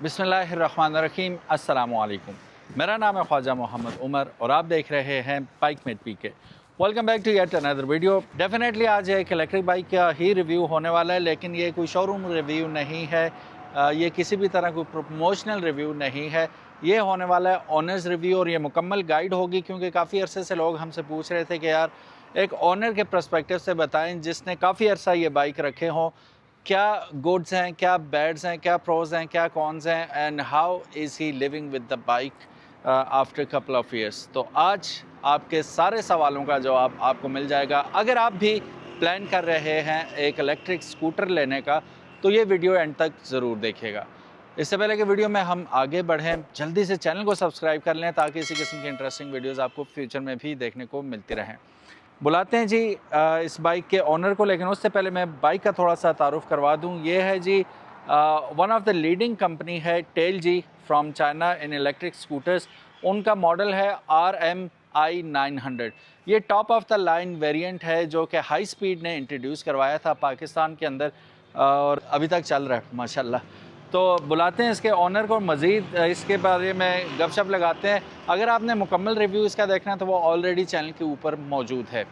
बिस्मिल्लाहिर्रहमानिर्रहीम, अस्सलामुअलैकुम। मेरा नाम है ख्वाजा मोहम्मद उमर और आप देख रहे हैं Bikemate PK. Welcome back to yet another video. Definitely आज एक इलेक्ट्रिक बाइक का ही रिव्यू होने वाला है, लेकिन ये कोई शोरूम रिव्यू नहीं है, ये किसी भी तरह कोई प्रमोशनल रिव्यू नहीं है। ये होने वाला है ऑनर्स रिव्यू और ये मुकम्मल गाइड होगी, क्योंकि काफ़ी अरसे से लोग हमसे पूछ रहे थे कि यार एक ऑनर के पर्सपेक्टिव से बताएं जिसने काफ़ी अरसा ये बाइक रखे हों, क्या गुड्स हैं, क्या बैड्स हैं, क्या प्रोज हैं, क्या कॉन्स हैं, and how is he living with the bike after couple of years. तो आज आपके सारे सवालों का जवाब आपको मिल जाएगा। अगर आप भी प्लान कर रहे हैं एक इलेक्ट्रिक स्कूटर लेने का, तो ये वीडियो एंड तक ज़रूर देखिएगा। इससे पहले कि वीडियो में हम आगे बढ़ें, जल्दी से चैनल को सब्सक्राइब कर लें ताकि इसी किस्म की इंटरेस्टिंग वीडियोस आपको फ्यूचर में भी देखने को मिलती रहें। बुलाते हैं जी इस बाइक के ऑनर को, लेकिन उससे पहले मैं बाइक का थोड़ा सा तारुफ करवा दूं। ये है जी one of the leading company है TAILG from China in electric scooters. उनका मॉडल है RMI 900। ये top of the line variant है जो कि हाई स्पीड ने इंट्रोड्यूस करवाया था पाकिस्तान के अंदर और अभी तक चल रहा है माशाल्लाह। तो बुलाते हैं इसके ऑनर को, मज़ीद इसके बारे में गपशप लगाते हैं। अगर आपने मुकम्मल रिव्यू इसका देखना है तो वो ऑलरेडी चैनल के ऊपर मौजूद है।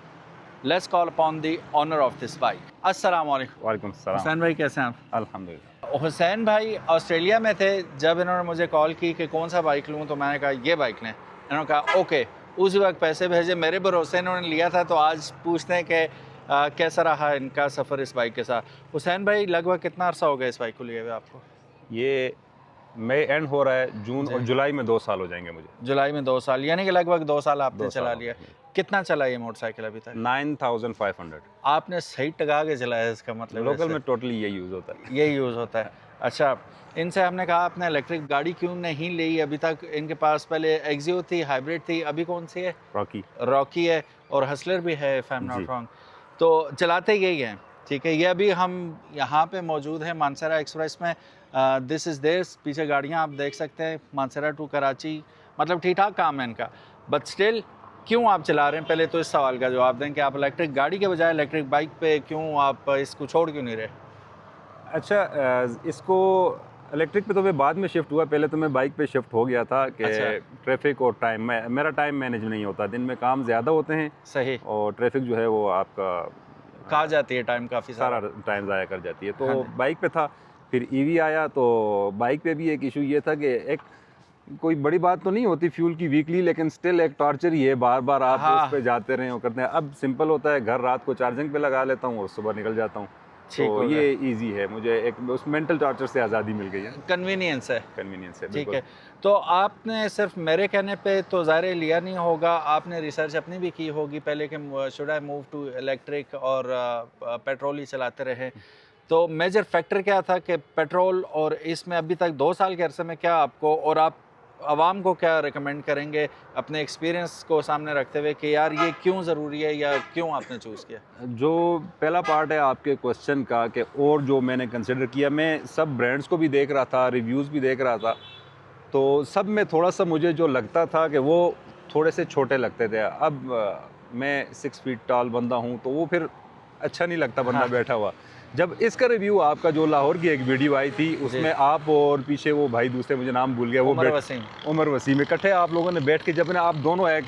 Let's call upon the honour of this bike. अस्सलाम वालेकुम। वालेकुम सलाम। हुसैन भाई कैसे हैं आप? अल्हम्दुलिल्लाह। हुसैन भाई ऑस्ट्रेलिया में थे, जब इन्होंने मुझे कॉल की कि कौन सा बाइक लूँ, तो मैंने कहा ये बाइक लें। इन्होंने कहा ओके, उसी वक्त पैसे भेजे, मेरे भरोसे इन्होंने लिया था। तो आज पूछते हैं कि कैसा रहा इनका सफ़र इस बाइक के साथ। हुसैन भाई लगभग कितना अर्सा हो गया इस बाइक को लिए हुए आपको? ये मई एंड हो रहा है, जून और जुलाई में 2 साल हो जाएंगे मुझे। जुलाई में 2 साल, यानी कि लगभग 2 साल आपने 2 चला साल लिया। कितना चला ये मोटरसाइकिल अभी तक? 9500। आपने सही टगा के चलाया, इसका मतलब लोकल में टोटली यही यूज़ होता है। यही यूज़ होता है। अच्छा, इनसे हमने कहा आपने इलेक्ट्रिक गाड़ी क्यों नहीं ली अभी तक? इनके पास पहले एक्सियो थी, हाइब्रिड थी, अभी कौन सी है? रॉकी है और हसलर भी है if I am not wrong. तो चलाते यही हैं, ठीक है। ये अभी हम यहाँ पे मौजूद हैं मानसरा एक्सप्रेस में। दिस इज़ देयर्स, पीछे गाड़ियाँ आप देख सकते हैं, मानसरा टू कराची। मतलब ठीक ठाक काम है इनका, बट स्टिल क्यों आप चला रहे हैं? पहले तो इस सवाल का जवाब दें कि आप इलेक्ट्रिक गाड़ी के बजाय इलेक्ट्रिक बाइक पे क्यों, आप इसको छोड़ क्यों नहीं रहे? अच्छा, इसको इलेक्ट्रिक पे तो मैं बाद में शिफ्ट हुआ, पहले तो मैं बाइक पे शिफ्ट हो गया था कि ट्रैफिक और टाइम, मेरा टाइम मैनेज नहीं होता, दिन में काम ज़्यादा होते हैं। सही। और ट्रैफिक जो है वो आपका खा जाती है टाइम, काफ़ी सारा टाइम ज़ाया कर जाती है। तो बाइक पे था, फिर ईवी आया, तो बाइक पे भी एक इशू ये था कि एक कोई बड़ी बात तो नहीं होती फ्यूल की वीकली, लेकिन स्टिल एक टॉर्चर ही है, बार बार आप उस पे जाते रहें और करते हैं। अब सिंपल होता है, घर रात को चार्जिंग पे लगा लेता हूँ और सुबह निकल जाता हूँ। तो ये इजी है, मुझे एक उस मेंटल टॉर्चर से आज़ादी मिल गई है। कन्वीनियंस है। ठीक है। तो आपने सिर्फ मेरे कहने पे तो ज़ाहिर लिया नहीं होगा, आपने रिसर्च अपनी भी की होगी पहले कि should I move to electric, और पेट्रोल ही चलाते रहे। तो मेजर फैक्टर क्या था कि पेट्रोल और इसमें अभी तक 2 साल के अरसे में क्या आपको, और आप आवाम को क्या रिकमेंड करेंगे अपने एक्सपीरियंस को सामने रखते हुए कि यार ये क्यों ज़रूरी है या क्यों आपने चूज़ किया? जो पहला पार्ट है आपके क्वेश्चन का कि और जो मैंने कंसिडर किया, मैं सब ब्रांड्स को भी देख रहा था, रिव्यूज़ भी देख रहा था, तो सब में थोड़ा सा मुझे जो लगता था कि वो थोड़े से छोटे लगते थे। अब मैं 6 फीट टॉल बंदा हूँ, तो वो फिर अच्छा नहीं लगता बंदा बैठा हुआ। जब इसका रिव्यू आपका जो लाहौर की एक वीडियो आई थी, उसमें आप और पीछे वो भाई दूसरे, मुझे नाम भूल गया, वो उमर वसीम, इकट्ठे आप लोगों ने बैठ के, जब आप दोनों एक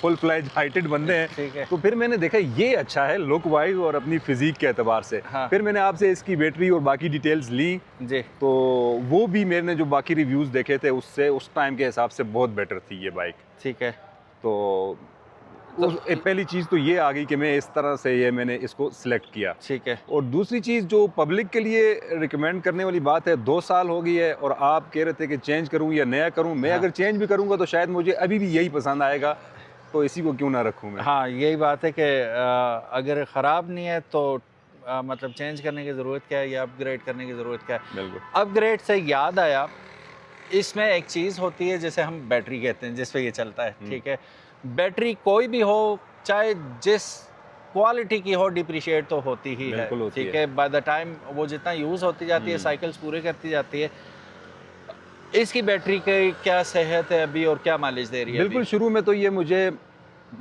फुल फ्लैज हाइटेड बंदे हैं, तो फिर मैंने देखा ये अच्छा है लुक वाइज और अपनी फिजिक के एतबार से। फिर मैंने आपसे इसकी बैटरी और बाकी डिटेल्स ली जी, तो वो भी मैंने जो बाकी रिव्यूज़ देखे थे उससे उस टाइम के हिसाब से बहुत बेटर थी ये बाइक। ठीक है। तो पहली चीज़ तो ये आ गई कि मैं इस तरह से ये मैंने इसको सिलेक्ट किया। ठीक है। और दूसरी चीज़ जो पब्लिक के लिए रिकमेंड करने वाली बात है, 2 साल हो गई है और आप कह रहे थे कि चेंज करूं या नया करूं। मैं अगर चेंज भी करूंगा तो शायद मुझे अभी भी यही पसंद आएगा, तो इसी को क्यों ना रखूं मैं। हाँ, यही बात है कि अगर ख़राब नहीं है तो मतलब चेंज करने की ज़रूरत क्या है या अपग्रेड करने की ज़रूरत क्या है? बिल्कुल। अपग्रेड से याद आया, इसमें एक चीज़ होती है जिसे हम बैटरी कहते हैं, जिस पे ये चलता है। ठीक है, बैटरी कोई भी हो, चाहे जिस क्वालिटी की हो, डिप्रिशिएट तो होती ही है। ठीक है, बाय द टाइम वो जितना यूज़ होती जाती है, साइकिल्स पूरे करती जाती है। इसकी बैटरी की क्या सेहत है अभी और क्या माइलेज दे रही है? बिल्कुल, शुरू में तो ये मुझे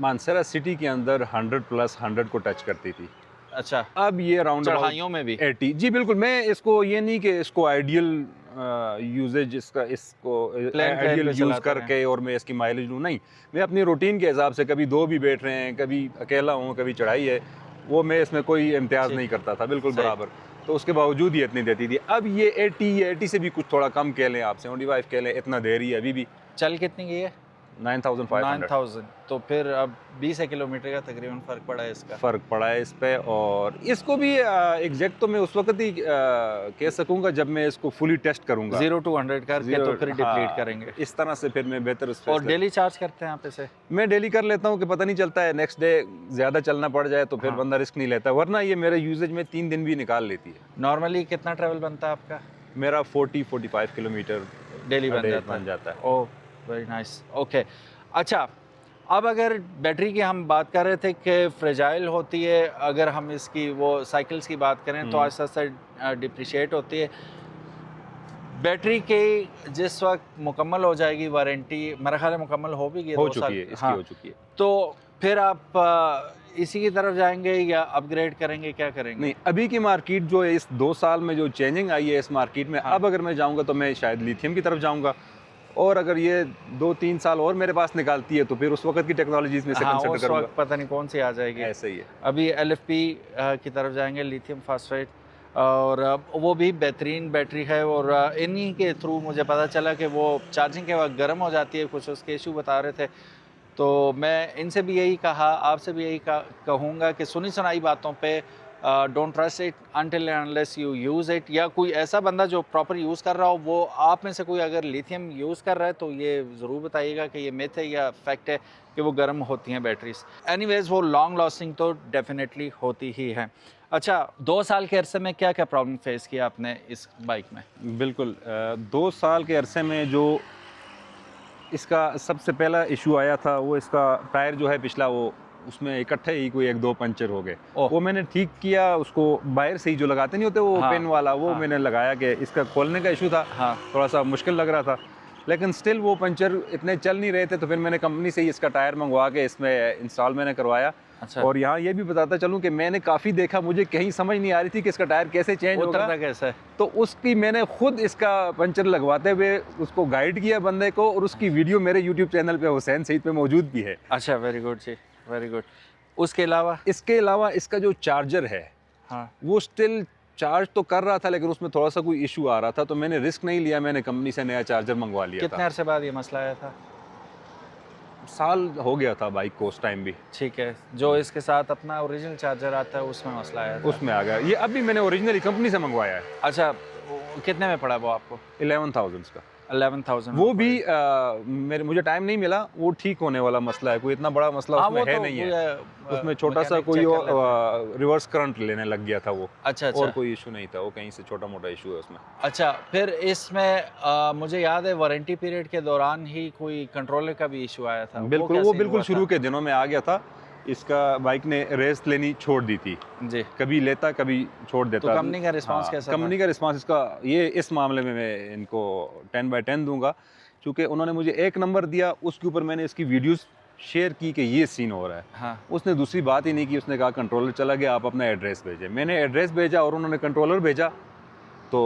मानसरा सिटी के अंदर 100+ को टच करती थी। अच्छा, अब ये राउंड चढ़ाइयों में भी 80। जी बिल्कुल, मैं इसको ये नहीं कि इसको आइडियल यूजेज इसका इसको Plain train आइडियल पे यूज़ चलाते करके और मैं इसकी माइलेज लूँ, नहीं। मैं अपनी रूटीन के हिसाब से कभी 2 भी बैठ रहे हैं, कभी अकेला हूँ, कभी चढ़ाई है, वो मैं इसमें कोई इम्तियाज़ ठीक। नहीं करता था, बिल्कुल सही। बराबर। तो उसके बावजूद ये इतनी देती थी। अब ये 80 से भी कुछ थोड़ा कम कह लें आप, 75 कह लें, इतना दे रही है अभी भी। चल कितनी की है? 9500 9000। तो फिर अब 20 किलोमीटर का तकरीबन फ़र्क पड़ा है इसका। फ़र्क पड़ा है इस पे। और इसको भी एग्जैक्ट तो मैं उस वक्त ही कह सकूंगा जब मैं इसको फुली टेस्ट करूंगा। 0 to 100 करके तो फिर डिप्लीट करेंगे। इस तरह से फिर मैं बेहतर उस और डेली चार्ज करते हैं आप इसे? मैं डेली कर लेता हूँ कि पता नहीं चलता है, नेक्स्ट डे ज़्यादा चलना पड़ जाए तो फिर हाँ। बंदा रिस्क नहीं लेता, वरना ये मेरे यूजेज में 3 दिन भी निकाल लेती है। नॉर्मली कितना ट्रैवल बनता है आपका? मेरा 40-45 किलोमीटर डेली a day बन जाता है। है। Oh very nice. ओके, अच्छा, अब अगर बैटरी की हम बात कर रहे थे कि फ्रेजाइल होती है, अगर हम इसकी वो साइकिल्स की बात करें तो आहिस्ता आहिस्ता डिप्रिशिएट होती है। बैटरी की जिस वक्त मुकम्मल हो जाएगी वारंटी, मेरा ख्याल है मुकम्मल हो भी गई, हो 2 चुकी साल। है, इसकी हाँ, हो चुकी है। तो फिर आप इसी की तरफ जाएंगे या अपग्रेड करेंगे, क्या करेंगे? नहीं, अभी की मार्केट जो है, इस 2 साल में जो चेंजिंग आई है इस मार्केट में, हाँ। अब अगर मैं जाऊंगा तो मैं शायद लिथियम की तरफ जाऊंगा। और अगर ये 2-3 साल और मेरे पास निकालती है तो फिर उस वक्त की टेक्नोलॉजीज में से हाँ, कंसिडर उस करूंगा। वक्त पता नहीं कौन सी आ जाएगी। ऐसे ही है। अभी LFP की तरफ जाएंगे, लिथियम फास्फेट, और वो भी बेहतरीन बैटरी है। और इन्हीं के थ्रू मुझे पता चला कि वो चार्जिंग के वक्त गर्म हो जाती है, कुछ उसके इशू बता रहे थे। तो मैं इनसे भी यही कहा, आपसे भी यही कहूँगा कि सुनी सुनाई बातों पे don't trust it until unless you use it. या कोई ऐसा बंदा जो प्रॉपर यूज़ कर रहा हो, वो आप में से कोई अगर लिथियम यूज़ कर रहा है तो ये ज़रूर बताइएगा कि ये मिथ है या फैक्ट है कि वो गर्म होती हैं बैटरीज। एनीवेज, वो लॉन्ग लास्टिंग तो डेफिनेटली होती ही है। अच्छा, 2 साल के अरसे में क्या क्या प्रॉब्लम फेस किया आपने इस बाइक में? बिल्कुल 2 साल के अरसे में जो इसका सबसे पहला इशू आया था, वो इसका टायर जो है पिछला, वो उसमें इकट्ठे ही कोई 1-2 पंचर हो गए। ओह। वो मैंने ठीक किया, उसको बाहर से ही जो लगाते नहीं होते वो हाँ, पेन वाला, वो हाँ। मैंने लगाया कि इसका खोलने का इशू था, हाँ। थोड़ा सा मुश्किल लग रहा था, लेकिन स्टिल वो पंचर इतने चल नहीं रहे थे। तो फिर मैंने कंपनी से ही इसका टायर मंगवा के इसमें इंस्टॉल मैंने करवाया। अच्छा। और यहाँ ये भी बताता चलूँ कि मैंने काफ़ी देखा, मुझे कहीं समझ नहीं आ रही थी कि इसका टायर कैसे चेंज होगा। उतरता कैसे है? तो उसकी मैंने खुद इसका पंचर लगवाते हुए उसको गाइड किया बंदे को, और उसकी वीडियो मेरे यूट्यूब चैनल पे हुसैन सईद पे मौजूद भी है। अच्छा, वेरी गुड जी, वेरी गुड। उसके अलावा? इसके अलावा इसका जो चार्जर है, हाँ, वो स्टिल चार्ज तो कर रहा था, लेकिन उसमें थोड़ा सा कोई इशू आ रहा था, तो मैंने रिस्क नहीं लिया, मैंने कंपनी से नया चार्जर मंगवा लिया कितने था। अरसे बाद ये मसला आया था? साल हो गया था बाइक को उस टाइम भी। ठीक है, जो इसके साथ अपना ओरिजिनल चार्जर आता है उसमें मसला आया था। उसमें आ गया ये, अभी मैंने ओरिजिनली कंपनी से मंगवाया है। अच्छा, कितने में पड़ा वो आपको? 11,000 का। 11,000। वो भी मुझे टाइम नहीं मिला, वो ठीक होने वाला मसला है, कोई इतना बड़ा मसला हाँ, उसमें वो है तो नहीं है। उसमें छोटा सा मैकेनिक कोई चेक कर लेते हैं। रिवर्स करंट लेने लग गया था वो। अच्छा, और अच्छा। कोई इशू नहीं था, वो कहीं से छोटा मोटा इशू है उसमें। अच्छा, फिर इसमें मुझे याद है वारंटी पीरियड के दौरान ही कोई कंट्रोलर का भी इशू आया था। बिल्कुल, वो बिल्कुल शुरू के दिनों में आ गया था। इसका बाइक ने रेस लेनी छोड़ दी थी, जी। कभी लेता कभी छोड़ देता। तो कंपनी का रिस्पांस कैसा था? कंपनी का रिस्पांस इसका, ये इस मामले में मैं इनको 10/10 दूंगा, क्योंकि उन्होंने मुझे 1 नंबर दिया, उसके ऊपर मैंने इसकी वीडियोस शेयर की कि ये सीन हो रहा है। हाँ। उसने दूसरी बात ही नहीं की, उसने कहा कंट्रोलर चला गया, आप अपना एड्रेस भेजें। मैंने एड्रेस भेजा और उन्होंने कंट्रोलर भेजा, तो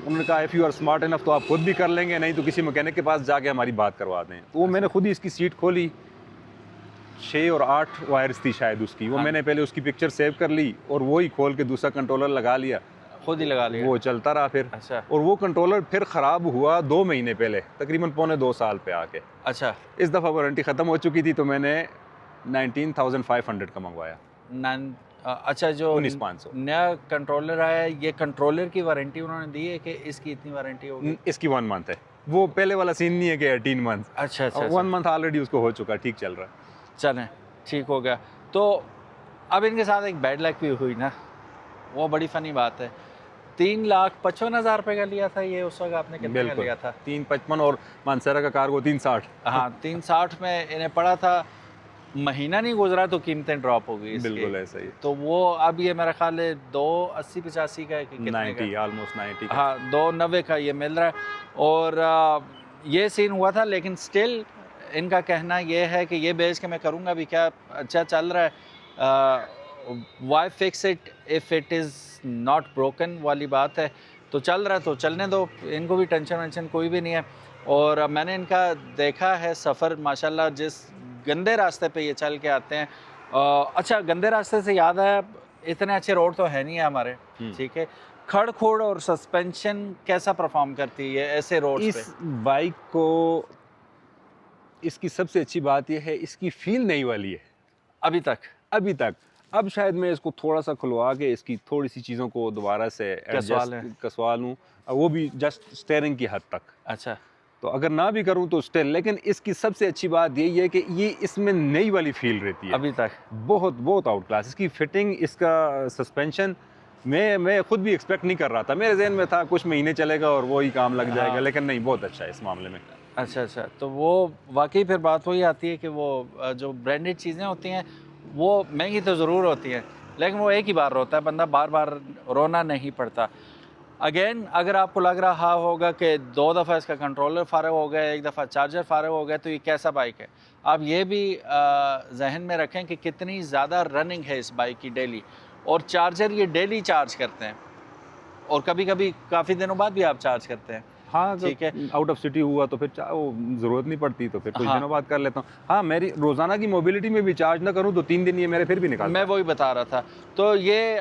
उन्होंने कहा if you are smart enough तो आप खुद भी कर लेंगे, नहीं तो किसी मैकेनिक के पास जाके हमारी बात करवा दें। तो वो मैंने खुद ही इसकी सीट खोली, 6 और 8 वायर्स थी शायद उसकी, वो हाँ। मैंने पहले उसकी पिक्चर सेव कर ली और वो ही खोल के दूसरा कंट्रोलर लगा लिया, खुद ही लगा लिया? वो चलता रहा फिर। अच्छा। और वो कंट्रोलर फिर ख़राब हुआ 2 महीने पहले, तकरीबन पौने 2 साल पे आके। अच्छा। इस दफ़ा वारंटी ख़त्म हो चुकी थी, तो मैंने 19,500 का मंगवाया। अच्छा, जो 19,500 नया कंट्रोलर आया है, ये कंट्रोलर की वारंटी उन्होंने दी है कि इसकी इतनी वारंटी होगी? इसकी 1 मंथ है, वो पहले वाला सीन नहीं है कि 18 मंथ। अच्छा, अच्छा। 1 मंथ ऑलरेडी उसको हो चुका, ठीक चल रहा है। चलें, ठीक हो गया। तो अब इनके साथ एक बैड लक भी हुई ना, वो बड़ी फ़नी बात है। 3,55,000 रुपये का लिया था ये, उस वक्त आपने कितने का लिया था? 355 और मानसरा का कार्गो 360। हाँ, 360 में इन्हें पड़ा था। महीना नहीं गुजरा तो कीमतें ड्रॉप हो गई इसकी। बिल्कुल ऐसा ही। तो वो अब ये मेरा ख्याल है 280-85 का है कि कितने 90, का? ऑलमोस्ट 90 का। हाँ, 290 का ये मिल रहा है। और ये सीन हुआ था, लेकिन स्टिल इनका कहना ये है कि ये बेच के मैं करूँगा भी क्या, अच्छा चल रहा है। Why fix it if it is not broken वाली बात है। तो चल रहा है तो चलने दो, इनको भी टेंशन वेंशन कोई भी नहीं है। और मैंने इनका देखा है सफ़र माशाल्लाह, जिस गंदे रास्ते पे ये चल के आते हैं। अच्छा, गंदे रास्ते से याद है, इतने अच्छे रोड तो है नहीं है हमारे, ठीक है। खड़ खोड़ और सस्पेंशन कैसा परफॉर्म करती है ऐसे रोड पे? इस बाइक को इसकी सबसे अच्छी बात यह है, इसकी फील नई वाली है अभी तक। अब शायद मैं इसको थोड़ा सा खुलवा के इसकी थोड़ी सी चीज़ों को दोबारा से कसवा लूँ, वो भी जस्ट स्टेयरिंग की हद तक। अच्छा, तो अगर ना भी करूँ तो स्टिल, लेकिन इसकी सबसे अच्छी बात यही है कि ये इसमें नई वाली फील रहती है अभी तक बहुत आउट क्लास। इसकी फिटिंग, इसका सस्पेंशन मैं खुद भी एक्सपेक्ट नहीं कर रहा था। मेरे जहन में था कुछ महीने चलेगा और वो ही काम लग जाएगा, हाँ। लेकिन नहीं, बहुत अच्छा है इस मामले में। अच्छा, तो वो वाकई फिर बात वही आती है कि वो जो ब्रांडेड चीज़ें होती हैं वो महंगी तो ज़रूर होती हैं, लेकिन वो एक ही बार रोता है, बंदा बार बार रोना नहीं पड़ता। अगेन, अगर आपको लग रहा होगा कि 2 दफ़ा इसका कंट्रोलर फ़ारग हो गया, 1 दफ़ा चार्जर फ़ारग हो गया, तो ये कैसा बाइक है, आप ये भी जहन में रखें कि कितनी ज़्यादा रनिंग है इस बाइक की डेली। और चार्जर ये डेली चार्ज करते हैं, और कभी कभी काफ़ी दिनों बाद भी आप चार्ज करते हैं। हाँ, ठीक है, आउट ऑफ सिटी हुआ तो फिर वो ज़रूरत नहीं पड़ती, तो फिर कुछ हाँ। दिनों बाद कर लेता हूँ। हाँ, मेरी रोज़ाना की मोबिलिटी में भी चार्ज ना करूँ तो 3 दिन ये मेरे फिर भी निकालता मैं वही बता रहा था। तो ये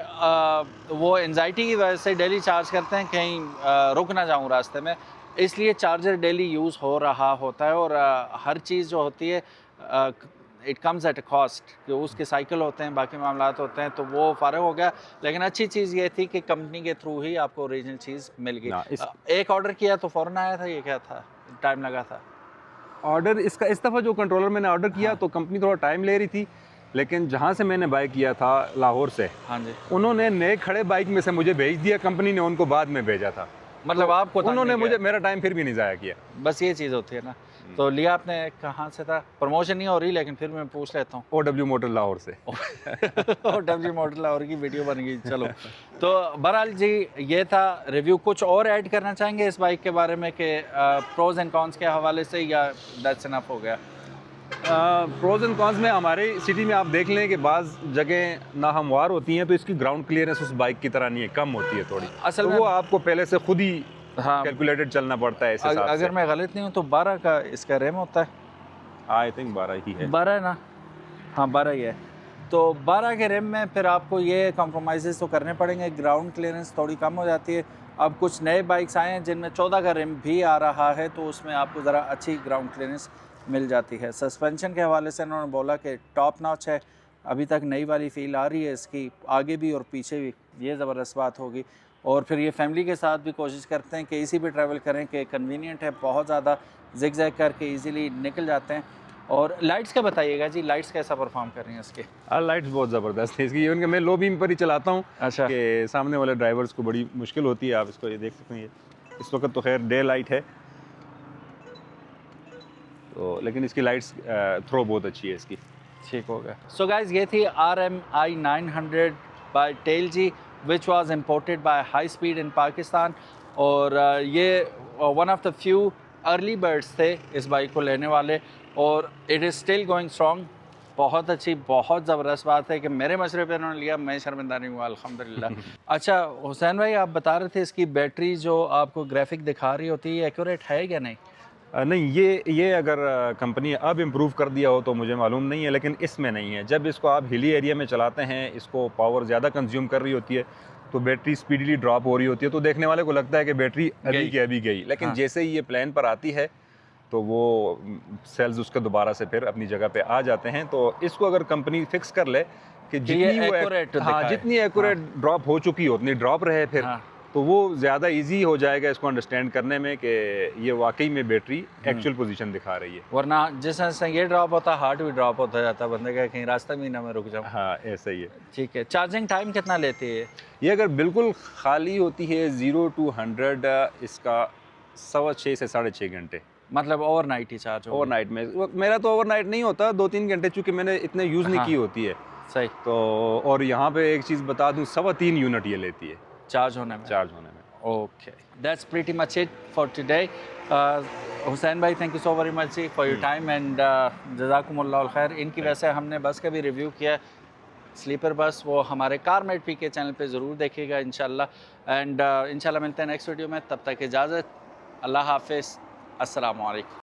वो एंजाइटी की वजह से डेली चार्ज करते हैं, कहीं रुक ना जाऊँ रास्ते में, इसलिए चार्जर डेली यूज़ हो रहा होता है। और हर चीज़ जो होती है it comes at a cost, कि उसके साइकिल होते हैं, बाकी मामलात होते हैं, तो वो फ़ारग हो गया। लेकिन अच्छी चीज़ ये थी कि कंपनी के थ्रू ही आपको ओरिजिनल चीज़ मिल गई। एक ऑर्डर किया तो फ़ौरन आया था, ये क्या था, टाइम लगा था? ऑर्डर इसका इस दफ़ा जो कंट्रोलर मैंने ऑर्डर किया, हाँ। तो कंपनी थोड़ा टाइम ले रही थी, लेकिन जहाँ से मैंने बाय किया था लाहौर से, हाँ जी, उन्होंने नए खड़े बाइक में से मुझे भेज दिया, कंपनी ने उनको बाद में भेजा था। मतलब तो आपको तंग उन्होंने नहीं मुझे किया। मेरा टाइम फिर भी नहीं ज़ाया किया। बस ये चीज़ होती है ना। तो लिया आपने कहाँ से था? प्रमोशन नहीं हो रही, लेकिन फिर मैं पूछ लेता हूँ। OW मोटर लाहौर से। OW मॉडल और की वीडियो बन गई, चलो। तो बहरहाल जी, ये था रिव्यू। कुछ और ऐड करना चाहेंगे इस बाइक के बारे में कि प्रोज एंड कॉन्स के हवाले से, या दैट्स इनफ हो गया? प्रोज एंड कॉन्स में हमारे सिटी में आप देख लें कि बाज़ जगह नाहमवार होती हैं, तो इसकी ग्राउंड क्लियरेंस उस बाइक की तरह नहीं है, कम होती है थोड़ी। असल तो में वो आपको पहले से खुद ही हाँ, कैलकुलेटेड चलना पड़ता है इस हिसाब से। अगर मैं गलत नहीं हूँ तो 12 का इसका रैम होता है। आई थिंक 12 ही है। 12 है ना? हाँ, 12 ही है। तो 12 के रैम में फिर आपको ये कॉम्प्रोमाइज़ तो करने पड़ेंगे, ग्राउंड क्लियरेंस थोड़ी कम हो जाती है। अब कुछ नए बाइक्स आए हैं जिनमें 14 का रैम भी आ रहा है, तो उसमें आपको ज़रा अच्छी ग्राउंड क्लियरेंस मिल जाती है। सस्पेंशन के हवाले से उन्होंने बोला कि टॉप नॉच है, अभी तक नई वाली फील आ रही है इसकी, आगे भी और पीछे भी, ये ज़बरदस्त बात होगी। और फिर ये फैमिली के साथ भी कोशिश करते हैं कि इसी पे ट्रैवल करें, कि कन्वीनियंट है, बहुत ज़्यादा जिग जैग करके इजीली निकल जाते हैं। और लाइट्स का बताइएगा जी, लाइट्स कैसा परफॉर्म कर रही हैं इसके? लाइट्स बहुत ज़बरदस्त है इसकी, इवन कि मैं लो बीम पर ही चलाता हूँ। अच्छा, कि सामने वाले ड्राइवर्स को बड़ी मुश्किल होती है। आप इसको ये देख सकते हैं, इस वक्त तो खैर डे लाइट है, तो लेकिन इसकी लाइट्स थ्रो बहुत अच्छी है इसकी। ठीक हो गया। सो गाइज, ये थी RMI 900 बाय टेल जी, which was imported by high speed in Pakistan. और ये one of the few early birds थे इस बाइक को लेने वाले, और it is still going strong. बहुत अच्छी, बहुत ज़बरदस्त बात है कि मेरे मशरे पे उन्होंने लिया, मैं शर्मिंदा नहीं हुआ, अल्हम्दुलिल्लाह। अच्छा हुसैन भाई, आप बता रहे थे इसकी बैटरी जो आपको ग्राफिक दिखा रही होती है, एक्यूरेट है या नहीं? नहीं, ये अगर कंपनी अब इम्प्रूव कर दिया हो तो मुझे मालूम नहीं है, लेकिन इसमें नहीं है। जब इसको आप हिली एरिया में चलाते हैं, इसको पावर ज़्यादा कंज्यूम कर रही होती है, तो बैटरी स्पीडली ड्रॉप हो रही होती है, तो देखने वाले को लगता है कि बैटरी अभी की अभी गई। लेकिन हाँ। जैसे ही ये प्लान पर आती है, तो वो सेल्स उसके दोबारा से फिर अपनी जगह पे आ जाते हैं। तो इसको अगर कंपनी फिक्स कर ले कि जितनी वो accurate हाँ, दिखाए। जितनी एक्यूरेट ड्रॉप हो चुकी हो उतनी ड्रॉप रहे फिर, हाँ। तो वो ज़्यादा इजी हो जाएगा इसको अंडरस्टैंड करने में कि ये वाकई में बैटरी एक्चुअल पोजीशन दिखा रही है। वरना जिस तरह से ये ड्रॉप होता है, हार्ट भी ड्रॉप होता जाता है, बंदे का कहीं रास्ता भी ना मैं रुक जाऊँ। हाँ, ऐसा ही है। ठीक है। चार्जिंग टाइम कितना लेती है? ये अगर बिल्कुल खाली होती है 0 to 100, इसका 6.25 से 6.5 घंटे। मतलब ओवरनाइट ही चार्ज हो? ओवरनाइट में मेरा तो ओवरनाइट नहीं होता, 2-3 घंटे, चूँकि मैंने इतने यूज़ नहीं हाँ। की होती है। सही। तो और यहाँ पे एक चीज़ बता दूँ, 3.25 यूनिट ये लेती है चार्ज होने में? चार्ज होने में। Okay, that's pretty much it for today. Hussain भाई, thank you so very much for your time and जज़ाकुमुल्लाह खैर। इनकी वजह से हमने बस का भी रिव्यू किया, स्लीपर बस वो हमारे कारमेट पी के चैनल पे ज़रूर देखिएगा इंशाल्लाह। एंड इंशाल्लाह मिलते हैं नेक्स्ट वीडियो में, तब तक इजाज़त, अल्लाह हाफिज़, अस्सलामु अलैकुम।